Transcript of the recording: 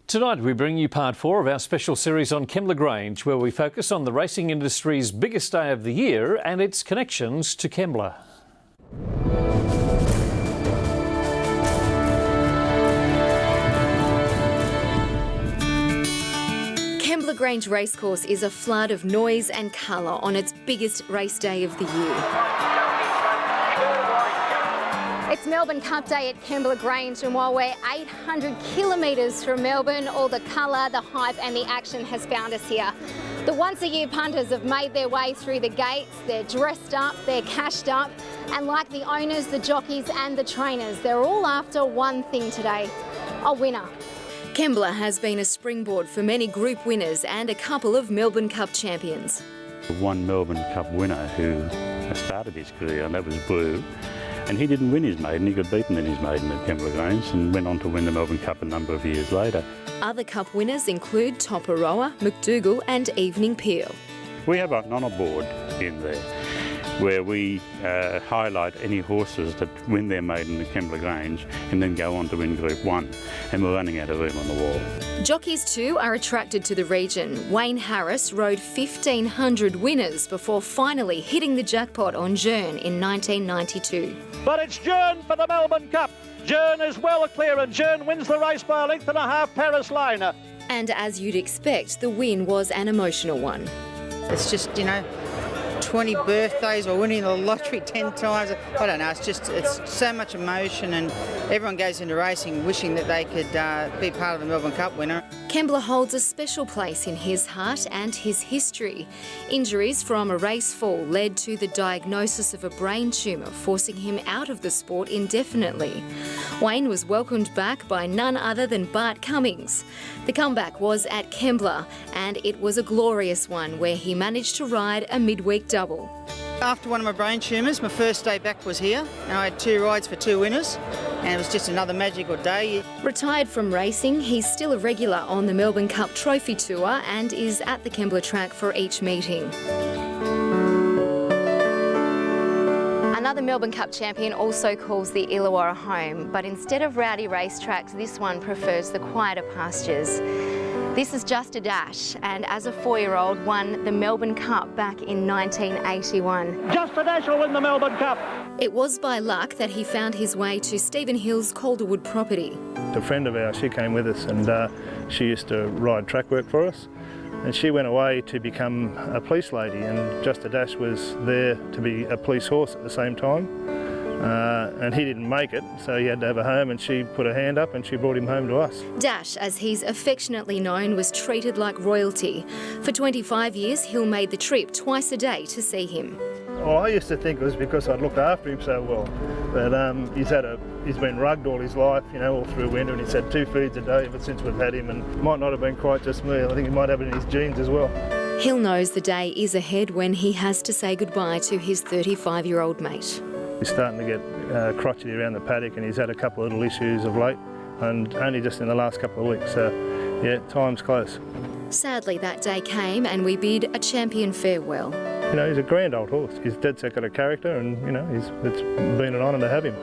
Tonight we bring you part 4 of our special series on Kembla Grange, where we focus on the racing industry's biggest day of the year and its connections to Kembla. Kembla Grange Racecourse is a flood of noise and colour on its biggest race day of the year. It's Melbourne Cup Day at Kembla Grange, and while we're 800 kilometres from Melbourne, all the colour, the hype and the action has found us here. The once-a-year punters have made their way through the gates. They're dressed up, they're cashed up, and like the owners, the jockeys and the trainers, they're all after one thing today: a winner. Kembla has been a springboard for many group winners and a couple of Melbourne Cup champions. One Melbourne Cup winner who started his career, and that was Blue. And he didn't win his maiden, he got beaten in his maiden at Kembla Grange and went on to win the Melbourne Cup a number of years later. Other Cup winners include Toparoa, McDougall and Evening Peel. We have an honour board in there where we highlight any horses that win their maiden at Kembla Grange and then go on to win Group 1. And we're running out of room on the wall. Jockeys too are attracted to the region. Wayne Harris rode 1,500 winners before finally hitting the jackpot on Jearn in 1992. But it's Jearn for the Melbourne Cup. Jearn is well clear and Jearn wins the race by a length and a half. Paris Liner. And as you'd expect, the win was an emotional one. It's just, 20 birthdays or winning the lottery 10 times. I don't know, it's so much emotion, and everyone goes into racing wishing that they could be part of the Melbourne Cup winner. Kembla holds a special place in his heart and his history. Injuries from a race fall led to the diagnosis of a brain tumour, forcing him out of the sport indefinitely. Wayne was welcomed back by none other than Bart Cummings. The comeback was at Kembla, and it was a glorious one where he managed to ride a midweek double. After one of my brain tumours, my first day back was here, and I had 2 rides for 2 winners, and it was just another magical day. Retired from racing, he's still a regular on the Melbourne Cup Trophy Tour and is at the Kembla track for each meeting. Another Melbourne Cup champion also calls the Illawarra home, but instead of rowdy racetracks, this one prefers the quieter pastures. This is Just a Dash, and as a 4-year-old won the Melbourne Cup back in 1981. Just a Dash will win the Melbourne Cup. It was by luck that he found his way to Stephen Hill's Calderwood property. A friend of ours, she came with us, and she used to ride track work for us. And she went away to become a police lady, and Just a Dash was there to be a police horse at the same time. And he didn't make it, so he had to have a home, and she put her hand up and she brought him home to us. Dash, as he's affectionately known, was treated like royalty. For 25 years, Hill made the trip twice a day to see him. Well, I used to think it was because I'd looked after him so well, but he's been rugged all his life, all through winter, and he's had 2 feeds a day ever since we've had him, and it might not have been quite just me. I think he might have it in his genes as well. Hill knows the day is ahead when he has to say goodbye to his 35-year-old mate. He's starting to get crotchety around the paddock, and he's had a couple of little issues of late, and only just in the last couple of weeks, so yeah, time's close. Sadly, that day came and we bid a champion farewell. He's a grand old horse. He's dead set got a character, and it's been an honour to have him.